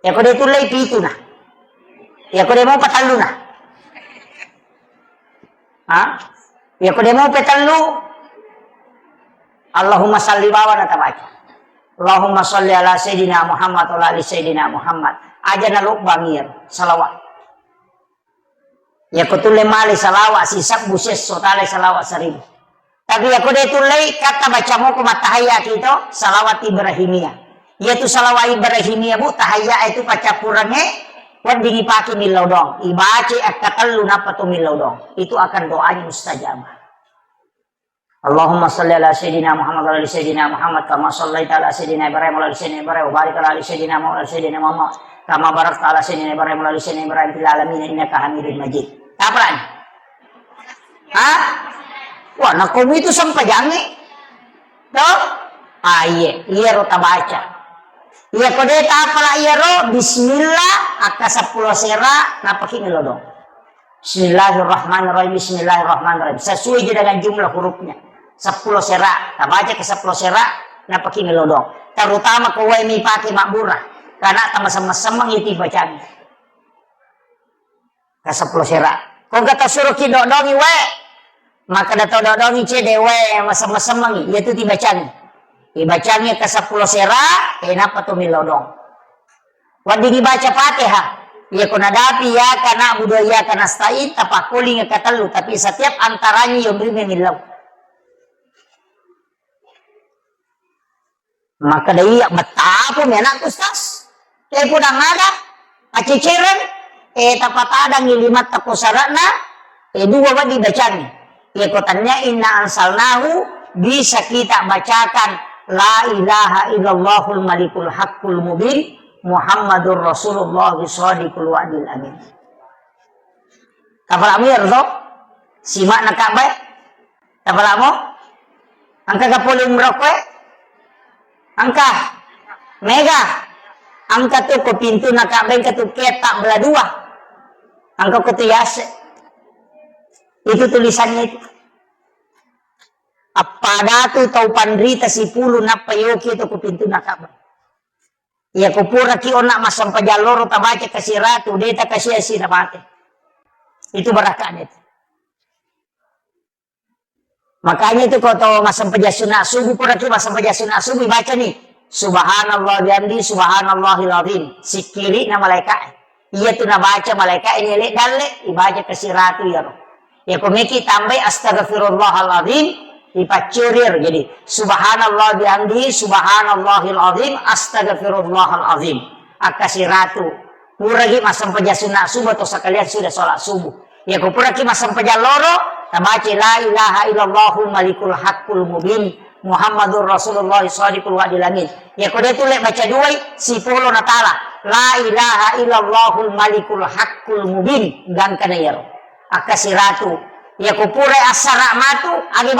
Ya kode tulai 7 nah. Ya kode mau patalu nah. Ya kode mau petalu. Allahumma salli bawa na tabaca. Allahumma salli ala Sayyidina Muhammad wa ali Sayyidina Muhammad. Aja na luk bangir salawat. Ya kutulai mali salawat sisap buses sotale salawat 1000. Tapi aku dia tulai kata baca mo ko matahaya itu salawat Ibrahimiyah. Yaitu salawat Ibrahimiyah bu tahaya itu pacapurannya wadingi paki milau dong. Ibaci akatallu napatu milau dong. Itu akan doanya mustajabah. Allahumma salli ala Sayyidina Muhammad wa ala Sayyidina Muhammad kama sallaita ala Sayyidina Ibrahim wa ala Sayyidina Ibrahim wa barik ala Sayyidina Muhammad wa ala Sayyidina Muhammad kama barakta ala Sayyidina Ibrahim wa ala Sayyidina Ibrahim fil alamin innaka Hamidum Majid. Kapan? Wah, nak kami itu sampai jangan. Toh? Iya rota baca. Iya kode tapala iya ro bismillah aka 10 sera napaki ngelodong. Bismillahirrahmanirrahim. Bismillahirrahmanirrahim. Sesuai dengan jumlah hurufnya. 10 sera. Tak baca ke 10 sera napaki ngelodong. Terutama kowe mi pakai makburah. Karena sama-sama itu bacaan. Ke 10 sera. Kau kata suruh kidodongi we. Maka dato dodongi cedewe masam-masam yaitu dibacanya. Dibacanya ke 10 sera, kenapa tuh milodong. Wadi dibaca Fatihah. Ya kunadapi ya karena budaya karena stain tapakuli ngakatalu tapi setiap antaranya yang beri memilau. Maka dari betapa menak Ustaz. Pudang ada aciciran tapatada ngilimat taposarana dua wadi bacaan. Kotannya inna ansalnahu bisa kita bacakan la ilaha illallahul malikul haqqul mubin Muhammadur Rasulullah shadiqul wa'dil amin. Kapal amir to? Simak na kabay? Kapal mo? Angka kapuling merokwe? Angka? Mega? Angka tu ko pintu na kabay ka tu ketak belah dua. Angka ko tu yase. Itu tulisannya itu. Apa datu tau pandrita si pulu na payoki itu ko pintu na kabay. Ya kupura ki onak masam pajaloro tabaca kasih ratu deta kasih asina mati. Itu barakan itu. Makanya itu kau tahu masam pajasuna subuh pura ki masam pajasuna subuh baca nih subhanallah bihamdi subhanallahil azim sikiri na malaikat. Iya tu na baca malaikat ini lek dalle dibaca kasih ratu ya roh. Ya komeki tambah astagfirullahalazim dipacurir jadi subhanallah bihamdi subhanallahil azim astaghfirullahal azim akasih ratu puragi masam pajasuna subuh atau sekalian sudah sholat subuh ya kupuragi masam pajaloro tabaca la ilaha illallahul malikul haqqul mubin Muhammadur Rasulullah shadiqul wa'dil amin ya kode tu lek baca dua si polo natala la ilaha illallahul malikul haqqul mubin gan kana ya akasih ratu ya kupure asara matu agi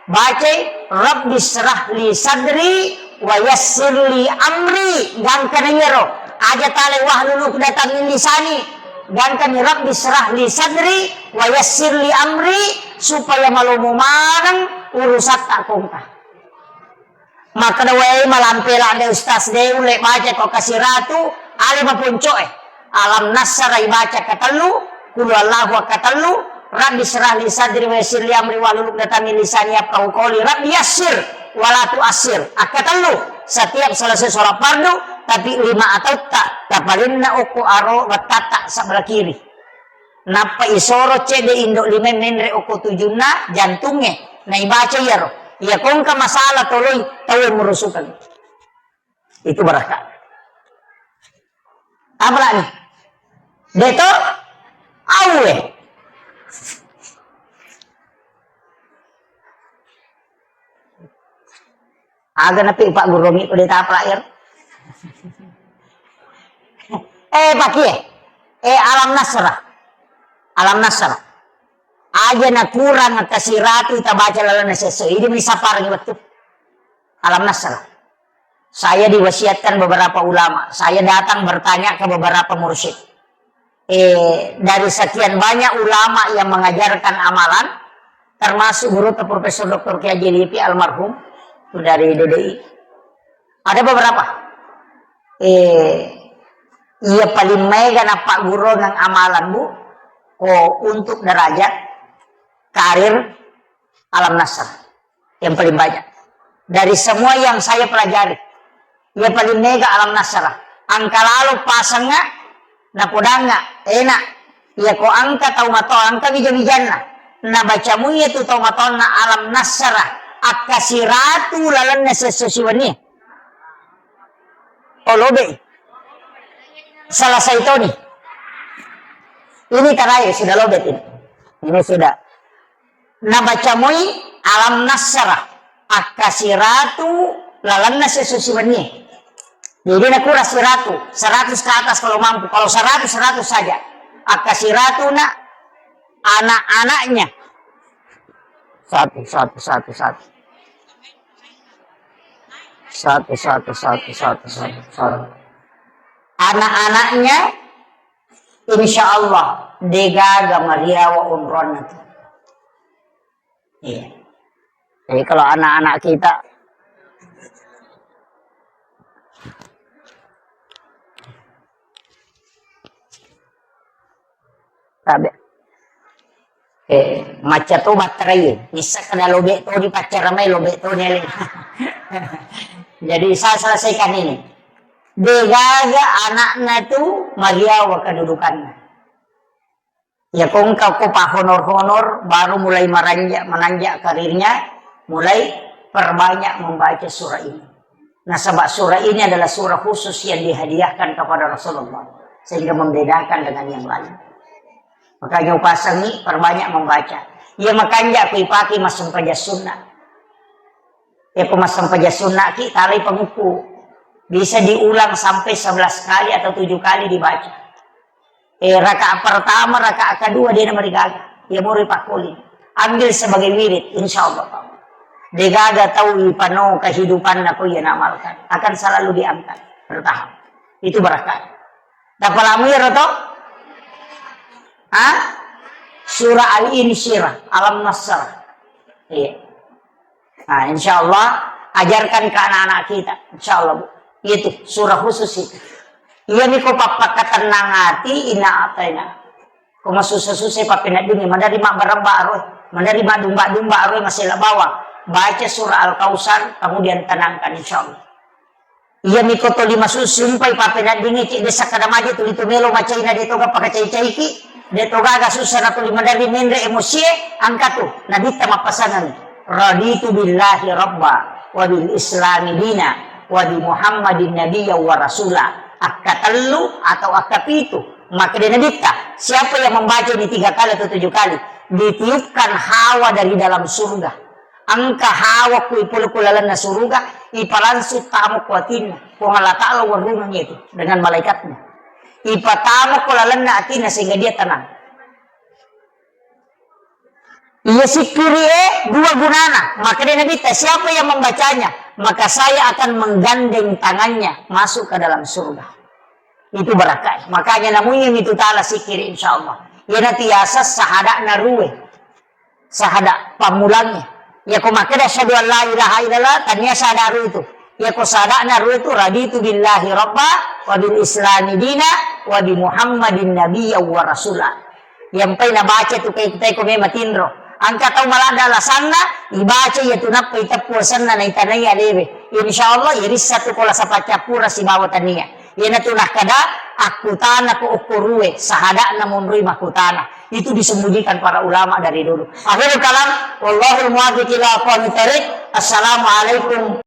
baca Rabbi syrah li sadri wa yassir li amri dan kanayero aja tale wahluluk datang lisani dan kami Rabbi syrah li sadri wa yassir li amri supaya malumu marang urusan tak kongkah maka dawai malampela de ustaz de ulek baca kok kasih ratu ali mapuncoe alam nasara baca katalu kulu allahu katalu Rabbi syrah li sadri wa yassir li amri waluluk datami lisani apkau qawli Rabbi yassir walatu asir akatalu setiap selesai sholat fardu tapi lima atau tak tapalinna uku aro watata sebelah kiri napa isoro cede indok lima menre uku tujuna jantungnya na ibaca ya roh ya kongka masalah toloi tahu merusukan itu berkah apa lagi deto awe agak napi Pak Gurongi udah tahap lahir. Pak Kie, alam nasrah. Alam nasrah. Aja na kurang kasih ratu kita baca lalu sesuai. Ini bisa parang betul. Alam nasrah. Saya diwasiatkan beberapa ulama. Saya datang bertanya ke beberapa mursyid. Dari sekian banyak ulama yang mengajarkan amalan, termasuk guru Profesor Dr. Kiai Lipi almarhum. Dari DDI ada beberapa iya paling mega na Pak Guru ng amalan bu untuk derajat karir alam nasr yang paling banyak dari semua yang saya pelajari iya paling mega alam nasr angka lalu pasangnya na podanga enak iya ko angka tau mato angka bija-bijanna na bacamu itu tau mato na alam nasr akasih ratu lalan sesusiwannya. Oh lobe. Selesai itu nih. Ini terakhir sudah lobe ini. Ini sudah. Nabacamui alam nasrah akasih ratu lalan sesusiwannya. Jadi nak kuras ratu 100 ke atas kalau mampu. Kalau 100 saja. Akasih ratu nak anak-anaknya. Satu. Anak-anaknya insya Allah degaga Maria wa umron itu. Iya. Jadi kalau anak-anak kita tabe maca to baterai bisa kena lobe to di pacar ramai lobe to nyeleng. Jadi saya selesaikan ini Degaga anaknya tu magiawa kedudukannya. Ya kung kau pa honor-honor baru mulai menanjak karirnya, mulai perbanyak membaca surah ini. Nah, sebab surah ini adalah surah khusus yang dihadiahkan kepada Rasulullah, sehingga membedakan dengan yang lain. Makanya upasangi perbanyak membaca. Ya makanya aku ipaki masuk pada sunnah. Ya masuk pada sunnah ki tali penguku. Bisa diulang sampai 11 kali atau 7 kali dibaca. Rakaat pertama, rakaat kedua dia nama digaga. Ya muri pakuli. Ambil sebagai wirid, insyaallah. Degaga tahu penuh kehidupan aku yang amalkan akan selalu diangkat bertahap. Itu berkah. Dapat lamir atau? Surah Al-Insyirah, Alam Nasr. Iya. Nah, insyaallah ajarkan ke anak-anak kita, insyaallah Bu. Itu surah khusus itu. Iya nih kok papa ketenang hati ina ataina. Kok susah-susah papa nak dini, menerima barang baru, menerima domba-domba baru masih bawa. Baca surah Al-Kausar, kemudian tenangkan insyaallah. Iya miko to lima sumpay papena dingi cik desa kada maji tu itu melo macai na dito ka pakacai-cai ki dito gaga susah na tu lima dari mendre emosi angkat tu nadita mapasanan raditu billahi rabba wa bil islami dina wa bi muhammadin nabiyya wa rasula akatallu atau akapitu maka dia nadita siapa yang membaca di 3 kali atau 7 kali ditiupkan hawa dari dalam surga. Angka hawa ku ipulukulalan na suruga ipalansut tamu kuatin kung Allah Ta'ala warungannya itu dengan malaikatnya ipatamu kulalan na atina sehingga dia tenang. Iya sikiri dua gunana maka dia nabita siapa yang membacanya maka saya akan menggandeng tangannya masuk ke dalam surga. Itu barakai makanya namunya itu ta'ala sikiri insyaallah ya natiasa sahada naruwe sahada pamulangnya. Ya ko makada syahadu an la ilaha illallah tanya sadaru itu. Ya ko sadana ru itu raditu billahi rabba wa bil islami dina wa bi muhammadin nabiyya wa rasula. Yang pai na baca tu kay kita ko may matindro. Ang kataw malada lasanna ibaca ya tunap kay tapuasan na itanay alebe. Insyaallah iris satu kola sa pacapura si bawatan niya. Yan na tunah kada akutana ko ukuruwe sahada na munri makutana. Itu disembunyikan para ulama dari dulu. Akhirul kalam wallahul muwaffiq ila aqwamit thariq. Assalamualaikum